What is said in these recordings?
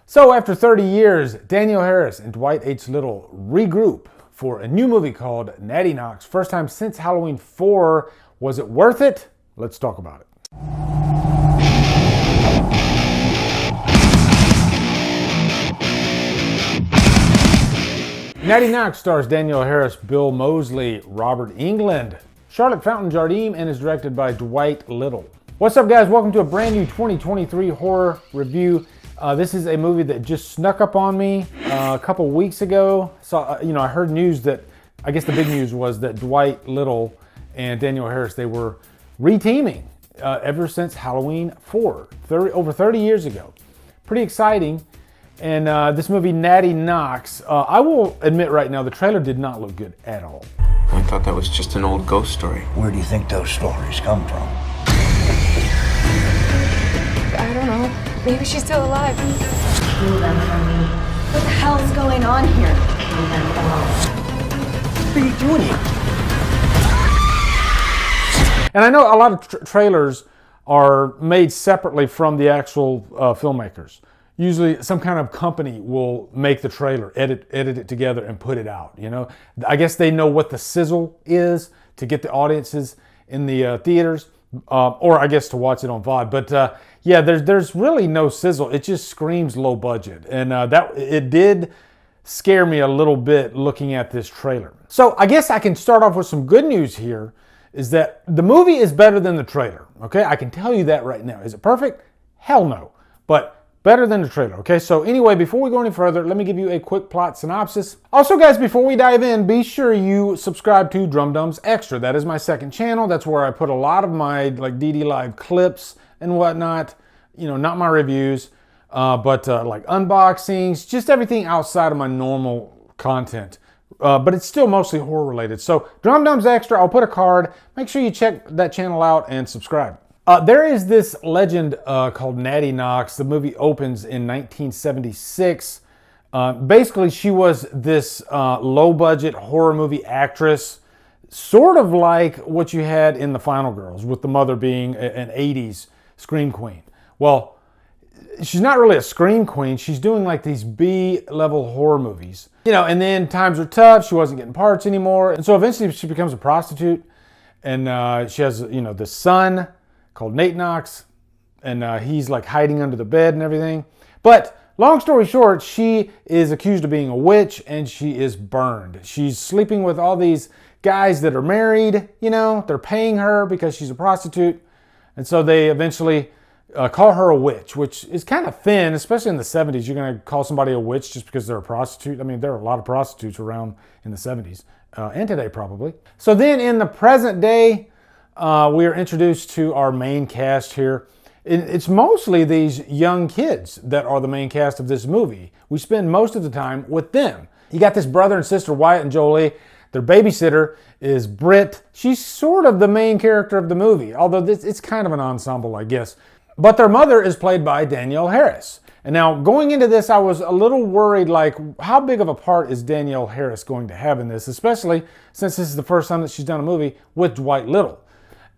So after 30 years, Danielle Harris and Dwight H. Littlle regroup for a new movie called Natty Knocks. First time since Halloween 4. Was it worth it? Let's talk about it. Natty Knocks stars Danielle Harris, Bill Moseley, Robert Englund, Charlotte Fountain Jardim, and is directed by Dwight Littlle. What's up, guys? Welcome to a brand new 2023 horror review. This is a movie that just snuck up on me a couple weeks ago. So, I heard news that, I guess the big news was that Dwight Littlle and Danielle Harris, they were reteaming ever since Halloween 4, over 30 years ago. Pretty exciting. And this movie, Natty Knocks, I will admit right now, the trailer did not look good at all. I thought that was just an old ghost story. Where do you think those stories come from? I don't know. Maybe she's still alive. Kill them from me. What the hell is going on here? Kill them alone. What are you doing here? And I know a lot of trailers are made separately from the actual filmmakers. Usually some kind of company will make the trailer, edit it together and put it out, I guess they know what the sizzle is to get the audiences in the theaters, or I guess to watch it on VOD. But yeah, there's really no sizzle. It just screams low budget. And it did scare me a little bit looking at this trailer. So I guess I can start off with some good news here, is that the movie is better than the trailer, okay? I can tell you that right now. Is it perfect? Hell no. But better than the trailer, okay? So anyway, before we go any further, let me give you a quick plot synopsis. Also, guys, before we dive in, be sure you subscribe to Drumdums Extra. That is my second channel. That's where I put a lot of my DD Live clips and whatnot. Not my reviews, but like unboxings, just everything outside of my normal content. But it's still mostly horror related. So Drumdums Extra, I'll put a card. Make sure you check that channel out and subscribe. There is this legend called Natty Knocks. The movie opens in 1976. Basically, she was this low-budget horror movie actress, sort of like what you had in The Final Girls, with the mother being an 80s scream queen. Well, she's not really a scream queen. She's doing like these B-level horror movies. And then times are tough. She wasn't getting parts anymore. And so eventually she becomes a prostitute. And she has, this son called Natty Knocks, and he's like hiding under the bed and everything. But long story short, she is accused of being a witch, and she is burned. She's sleeping with all these guys that are married, they're paying her because she's a prostitute. And so they eventually call her a witch, which is kind of thin, especially in the 70s. You're going to call somebody a witch just because they're a prostitute. I mean, there are a lot of prostitutes around in the 70s, and today probably. So then in the present day, we are introduced to our main cast here. It's mostly these young kids that are the main cast of this movie. We spend most of the time with them. You got this brother and sister, Wyatt and Jolie. Their babysitter is Britt. She's sort of the main character of the movie, although it's kind of an ensemble, I guess. But their mother is played by Danielle Harris. And now going into this, I was a little worried, like, how big of a part is Danielle Harris going to have in this, especially since this is the first time that she's done a movie with Dwight Littlle.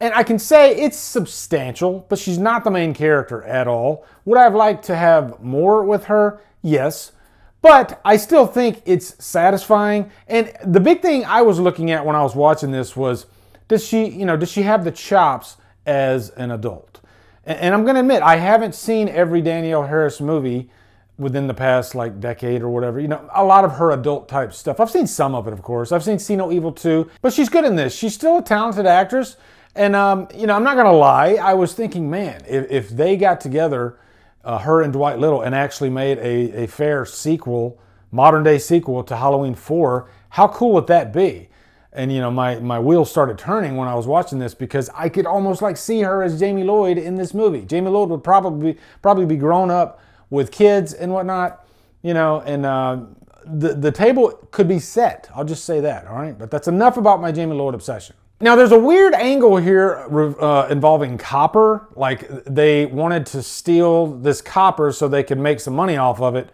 And I can say it's substantial, but she's not the main character at all. Would I have liked to have more with her? Yes. But I still think it's satisfying. And the big thing I was looking at when I was watching this was, does she have the chops as an adult? And I'm going to admit, I haven't seen every Danielle Harris movie within the past decade or whatever. A lot of her adult type stuff. I've seen some of it, of course. I've seen See No Evil 2, but she's good in this. She's still a talented actress. And, I'm not going to lie. I was thinking, man, if they got together, her and Dwight Littlle, and actually made a fair sequel, modern day sequel to Halloween 4, how cool would that be? And, my wheels started turning when I was watching this, because I could almost see her as Jamie Lloyd in this movie. Jamie Lloyd would probably be grown up with kids and whatnot, and the table could be set. I'll just say that, all right? But that's enough about my Jamie Lloyd obsession. Now, there's a weird angle here involving copper. Like, they wanted to steal this copper so they could make some money off of it,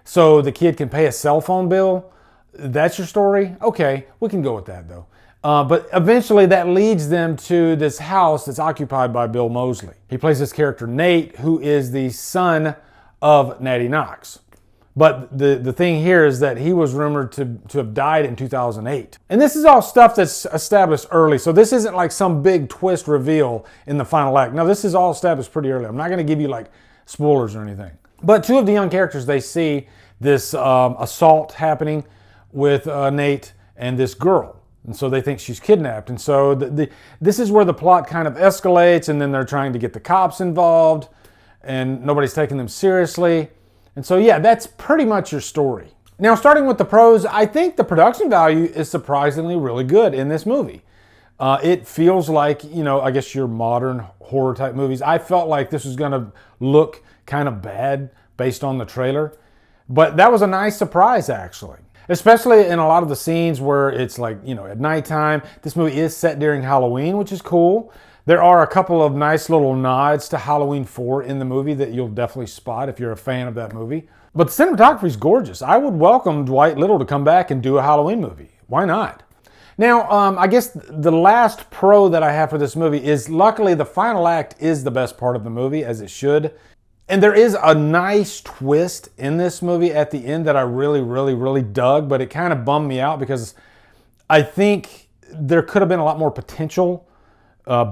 so the kid can pay a cell phone bill. That's your story? Okay, we can go with that, though. But eventually that leads them to this house that's occupied by Bill Moseley. He plays this character, Nate, who is the son of Natty Knocks. But the thing here is that he was rumored to have died in 2008. And this is all stuff that's established early. So this isn't like some big twist reveal in the final act. No, this is all established pretty early. I'm not going to give you like spoilers or anything. But two of the young characters, they see this assault happening with Nate and this girl. And so they think she's kidnapped. And so this is where the plot kind of escalates, and then they're trying to get the cops involved, and nobody's taking them seriously. And so, yeah, that's pretty much your story. Now, starting with the pros, I think the production value is surprisingly really good in this movie. It feels like, you know, I guess your modern horror type movies. I felt like this was going to look kind of bad based on the trailer. But that was a nice surprise, actually. Especially in a lot of the scenes where it's like, you know, at nighttime. This movie is set during Halloween, which is cool. There are a couple of nice little nods to Halloween 4 in the movie that you'll definitely spot if you're a fan of that movie. But the cinematography is gorgeous. I would welcome Dwight Littlle to come back and do a Halloween movie. Why not? Now, I guess the last pro that I have for this movie is luckily the final act is the best part of the movie, as it should. And there is a nice twist in this movie at the end that I really dug, but it kind of bummed me out because I think there could have been a lot more potential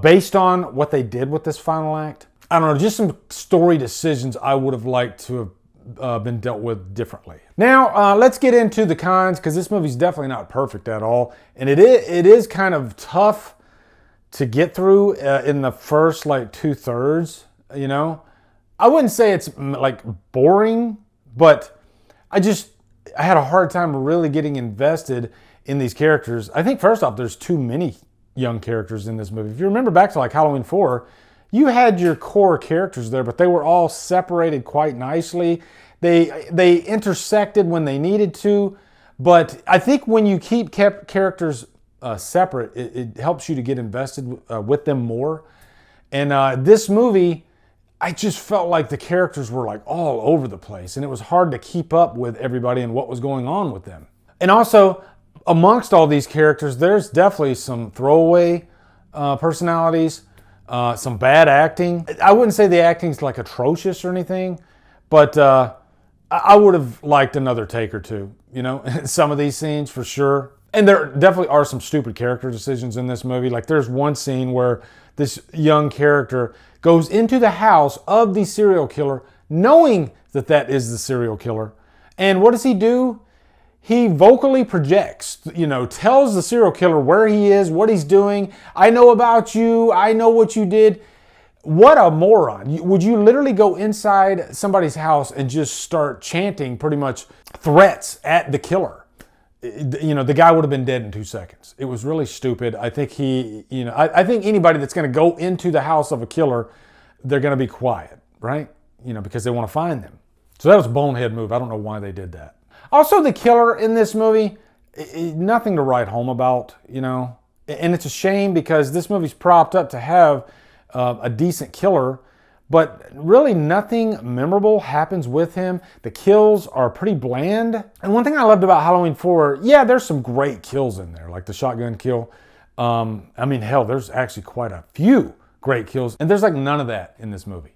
based on what they did with this final act. I don't know, just some story decisions I would have liked to have been dealt with differently. Now, let's get into the cons, because this movie's definitely not perfect at all. And it is kind of tough to get through in the first, like, 2/3, you know? I wouldn't say it's, like, boring, but I had a hard time really getting invested in these characters. I think, first off, there's too many young characters in this movie. If you remember back to like Halloween 4, you had your core characters there, but they were all separated quite nicely. They intersected when they needed to, but I think when you keep characters separate, it helps you to get invested with them more. And this movie, I just felt like the characters were like all over the place, and it was hard to keep up with everybody and what was going on with them. And also, amongst all these characters, there's definitely some throwaway personalities, some bad acting. I wouldn't say the acting's like atrocious or anything, but I would have liked another take or two, you know, in some of these scenes for sure. And there definitely are some stupid character decisions in this movie. Like there's one scene where this young character goes into the house of the serial killer, knowing that that is the serial killer. And what does he do? He vocally projects, you know, tells the serial killer where he is, what he's doing. I know about you. I know what you did. What a moron. Would you literally go inside somebody's house and just start chanting pretty much threats at the killer? You know, the guy would have been dead in 2 seconds. It was really stupid. I think I think anybody that's going to go into the house of a killer, they're going to be quiet, right? You know, because they want to find them. So that was a bonehead move. I don't know why they did that. Also, the killer in this movie, nothing to write home about, you know. And it's a shame because this movie's propped up to have a decent killer, but really nothing memorable happens with him. The kills are pretty bland. And one thing I loved about Halloween 4, yeah, there's some great kills in there, like the shotgun kill. I mean, hell, there's actually quite a few great kills. And there's like none of that in this movie.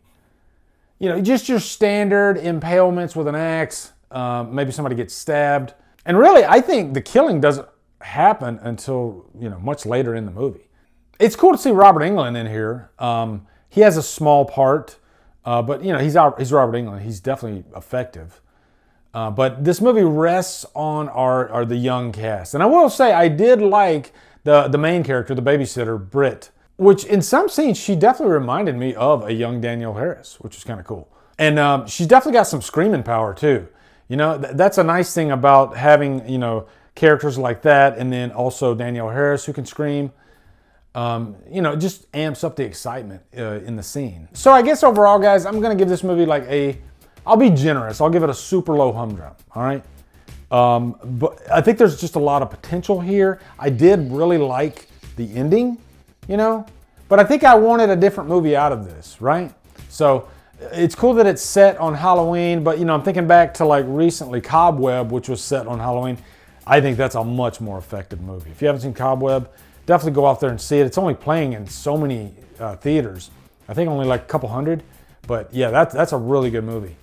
You know, just your standard impalements with an axe. Maybe somebody gets stabbed. And really, I think the killing doesn't happen until, you know, much later in the movie. It's cool to see Robert Englund in here. He has a small part, but, you know, he's Robert Englund. He's definitely effective. But this movie rests on the young cast. And I will say, I did like the main character, the babysitter, Britt, which in some scenes, she definitely reminded me of a young Danielle Harris, which is kind of cool. And she's definitely got some screaming power, too. You know, that's a nice thing about having, you know, characters like that, and then also Danielle Harris who can scream. You know, it just amps up the excitement in the scene. So I guess overall, guys, I'm going to give this movie like I'll be generous. I'll give it a super low humdrum, all right? But I think there's just a lot of potential here. I did really like the ending, you know, but I think I wanted a different movie out of this, right? So it's cool that it's set on Halloween, but, you know, I'm thinking back to like recently Cobweb, which was set on Halloween. I think that's a much more effective movie. If you haven't seen Cobweb, definitely go out there and see it. It's only playing in so many theaters. I think only like a couple hundred, but yeah, that's a really good movie.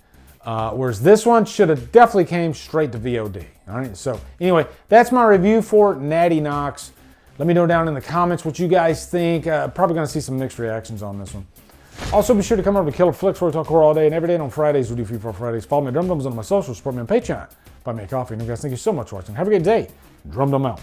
Whereas this one should have definitely came straight to VOD. All right, so anyway, that's my review for Natty Knocks. Let me know down in the comments what you guys think. Probably gonna see some mixed reactions on this one. Also, be sure to come over to Killer Flicks where we talk horror all day and every day. And on Fridays, we do Free for Fridays. Follow me at Drumdums on my socials. Support me on Patreon. Buy me a coffee. And you guys, thank you so much for watching. Have a great day. Drumdum out.